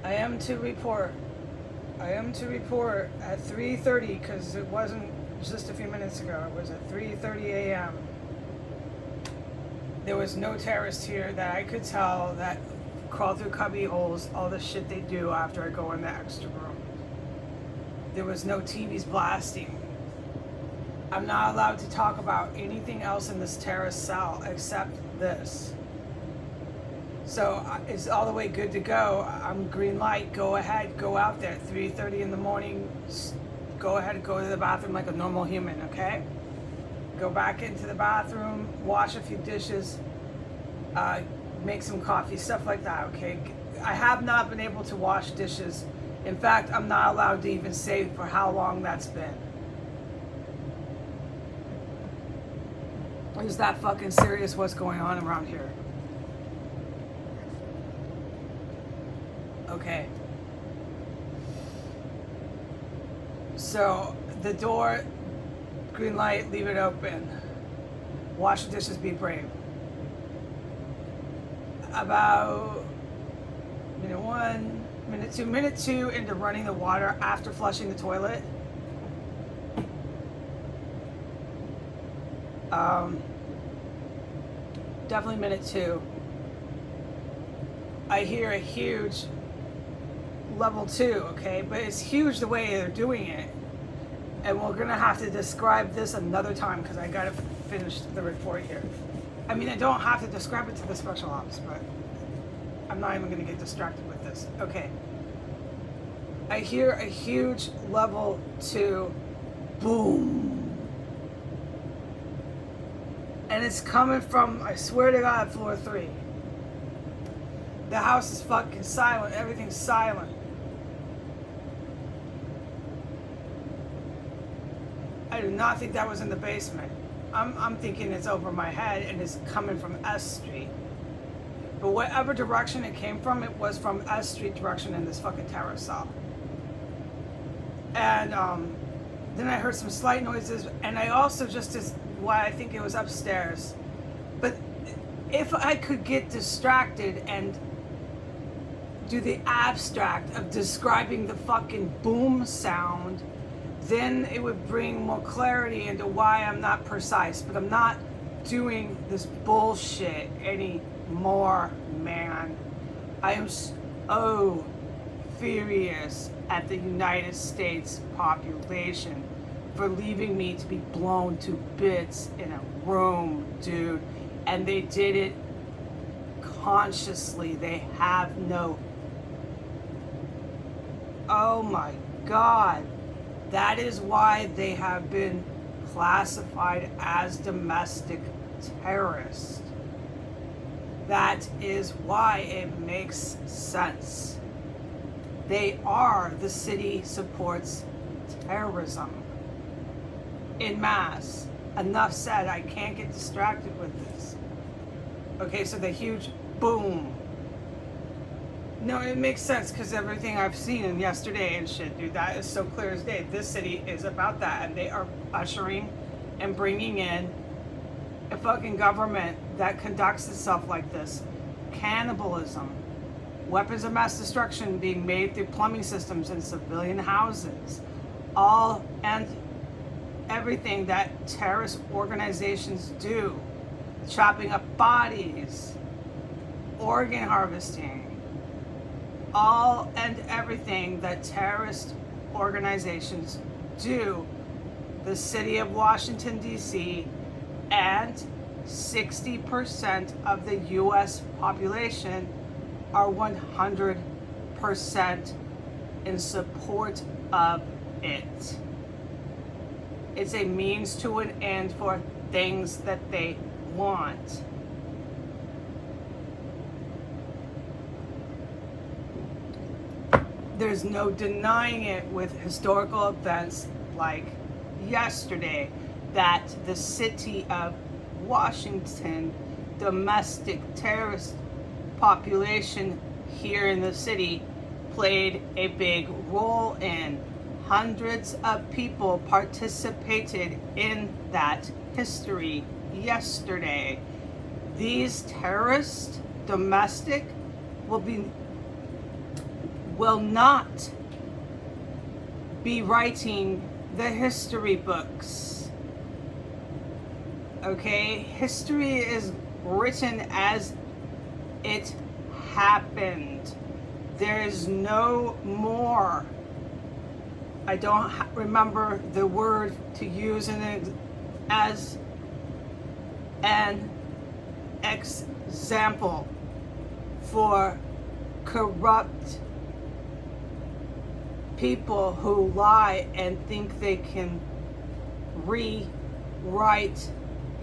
I am to report. I am to report at 3:30 because it wasn't just a few minutes ago. It was at 3:30 a.m. There was no terrorist here that I could tell that crawl through cubby holes, all the shit they do after I go in the extra room. There was no TVs blasting. I'm not allowed to talk about anything else in this terrorist cell except this. So it's all the way good to go. I'm green light. Go ahead. Go out there. 3:30 in the morning. Go ahead and go to the bathroom like a normal human, okay? Go back into the bathroom. Wash a few dishes. Make some coffee. Stuff like that, okay? I have not been able to wash dishes. In fact, I'm not allowed to even say for how long that's been. Is that fucking serious what's going on around here? Okay. So the door, green light, leave it open. Wash the dishes, be brave. About minute one, minute two into running the water after flushing the toilet. Definitely minute two. I hear a huge level 2, okay? But it's huge the way they're doing it. And we're gonna have to describe this another time because I gotta finish the report here. I mean, I don't have to describe it to the special ops, but I'm not even gonna get distracted with this. Okay. I hear a huge level 2 boom. And it's coming from, I swear to God, floor 3. The house is fucking silent. Everything's silent. I do not think that was in the basement. I'm thinking it's over my head and it's coming from S Street. But whatever direction it came from, it was from S Street direction in this fucking tower cell. And then I heard some slight noises, and I also just as why I think it was upstairs. But if I could get distracted and do the abstract of describing the fucking boom sound, then it would bring more clarity into why I'm not precise. But I'm not doing this bullshit anymore, man. I am so furious at the United States population for leaving me to be blown to bits in a room, dude. And they did it consciously. They have no... Oh my God. That is why they have been classified as domestic terrorists. That is why it makes sense. They are, the city supports terrorism in mass. Enough said, I can't get distracted with this. Okay, so the huge boom. No, it makes sense because everything I've seen in yesterday and shit, dude, that is so clear as day. This city is about that, and they are ushering and bringing in a fucking government that conducts itself like this. Cannibalism. Weapons of mass destruction being made through plumbing systems in civilian houses. All and everything that terrorist organizations do. Chopping up bodies. Organ harvesting. All and everything that terrorist organizations do. The city of Washington, D.C. and 60% of the U.S. population are 100% in support of it. It's a means to an end for things that they want. There's no denying it with historical events like yesterday that the city of Washington, domestic terrorist population here in the city, played a big role in. Hundreds of people participated in that history yesterday. These terrorists, domestic, will be will not be writing the history books. Okay? History is written as it happened. There is no more. I don't remember the word to use as an example for corrupt people who lie and think they can rewrite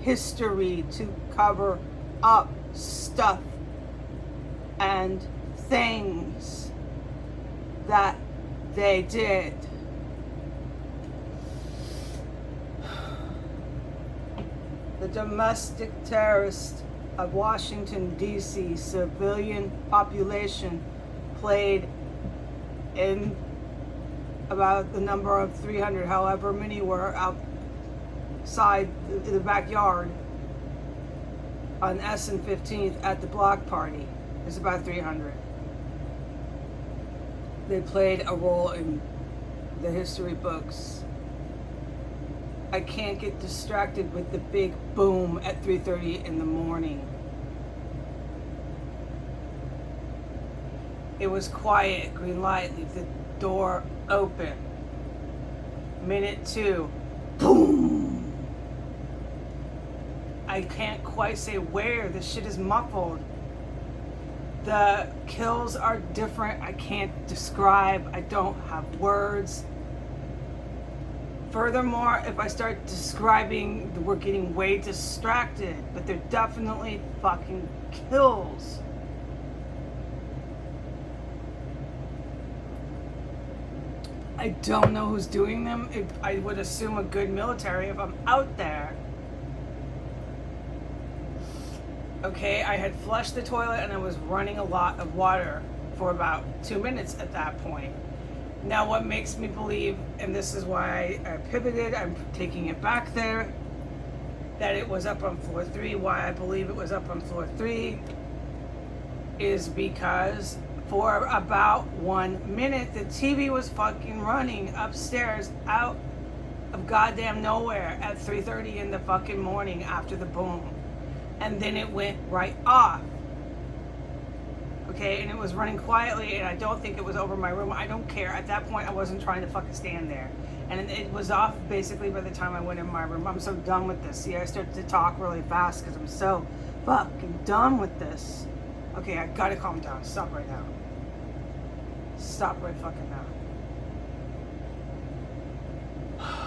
history to cover up stuff and things that they did. The domestic terrorist of Washington, D.C. civilian population played in about the number of 300, however many were outside the backyard on S and 15th at the block party. It's about 300. They played a role in the history books. I can't get distracted with the big boom at 3:30 in the morning. It was quiet, green light, leave the door open. Minute 2, boom. I can't quite say where, the shit is muffled. The kills are different, I can't describe, I don't have words. Furthermore, if I start describing, we're getting way distracted, but they're definitely fucking kills. I don't know who's doing them. I would assume a good military if I'm out there. Okay, I had flushed the toilet and I was running a lot of water for about 2 minutes at that point. Now what makes me believe, and this is why I pivoted, I'm taking it back there, that it was up on floor 3. Why I believe it was up on floor 3 is because for about 1 minute the TV was fucking running upstairs out of goddamn nowhere at 3:30 in the fucking morning after the boom. And then it went right off. Okay, and it was running quietly, and I don't think it was over my room. I don't care. At that point, I wasn't trying to fucking stand there. And it was off basically by the time I went in my room. I'm so done with this. See, I started to talk really fast because I'm so fucking done with this. Okay, I gotta calm down. Stop right now. Stop right fucking now.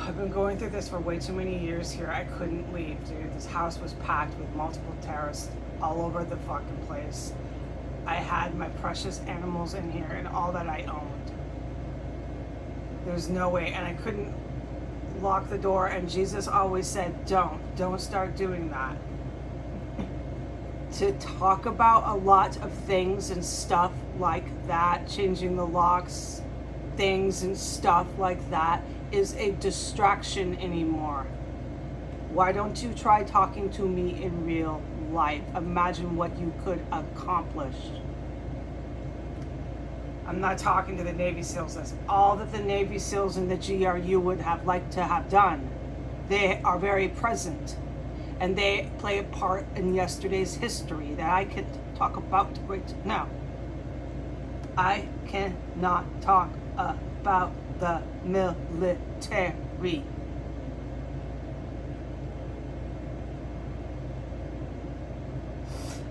I've been going through this for way too many years here. I couldn't leave, dude. This house was packed with multiple terrorists all over the fucking place. I had my precious animals in here and all that I owned. There's no way, and I couldn't lock the door, and Jesus always said, don't start doing that. To talk about a lot of things and stuff like that, changing the locks, things and stuff like that, is a distraction anymore. Why don't you try talking to me in real life? Imagine what you could accomplish. I'm not talking to the Navy SEALs. That's all that the Navy SEALs and the GRU would have liked to have done. They are very present, and they play a part in yesterday's history that I could talk about right now. I cannot talk about the military.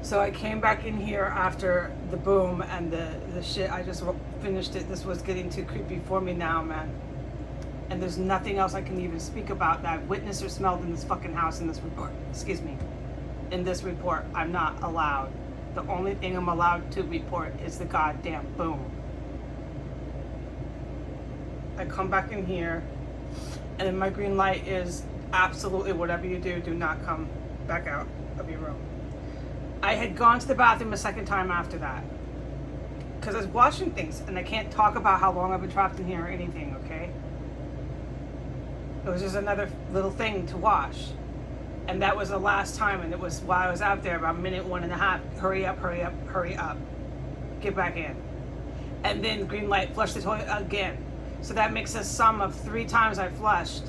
So I came back in here after the boom and the shit. I just finished it. This was getting too creepy for me now, man. And there's nothing else I can even speak about that I've witnessed or smelled in this fucking house in this report. Excuse me. In this report, I'm not allowed. The only thing I'm allowed to report is the goddamn boom. I come back in here, and then my green light is absolutely whatever you do, do not come back out of your room. I had gone to the bathroom a second time after that because I was washing things, and I can't talk about how long I've been trapped in here or anything, okay? It was just another little thing to wash. And that was the last time, and it was while I was out there about minute 1.5. Hurry up, hurry up, hurry up. Get back in. and then green light, flush the toilet again. So that makes a sum of 3 times I flushed.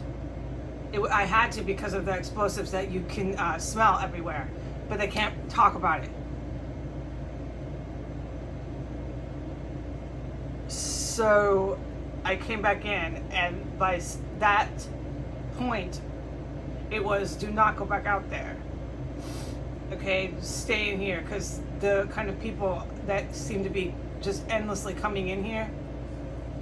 I had to because of the explosives that you can smell everywhere, but they can't talk about it. So I came back in, and by that point, it was do not go back out there. Okay, stay in here, because the kind of people that seem to be just endlessly coming in here,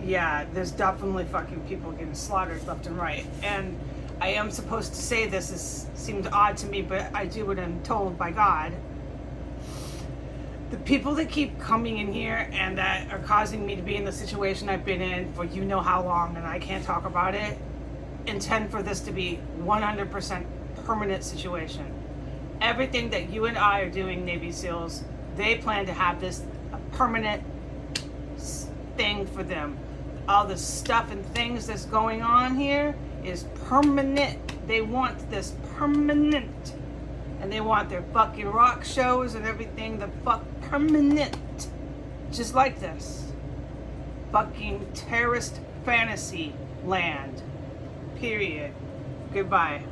yeah, there's definitely fucking people getting slaughtered left and right. And I am supposed to say this, seemed odd to me, but I do what I'm told by God. The people that keep coming in here and that are causing me to be in the situation I've been in for you know how long, and I can't talk about it, intend for this to be 100% permanent situation. Everything that you and I are doing, Navy SEALs, they plan to have this a permanent thing for them. All the stuff and things that's going on here is permanent. They want this permanent. And they want their fucking rock shows and everything the fuck permanent. Just like this. Fucking terrorist fantasy land. Period. Goodbye.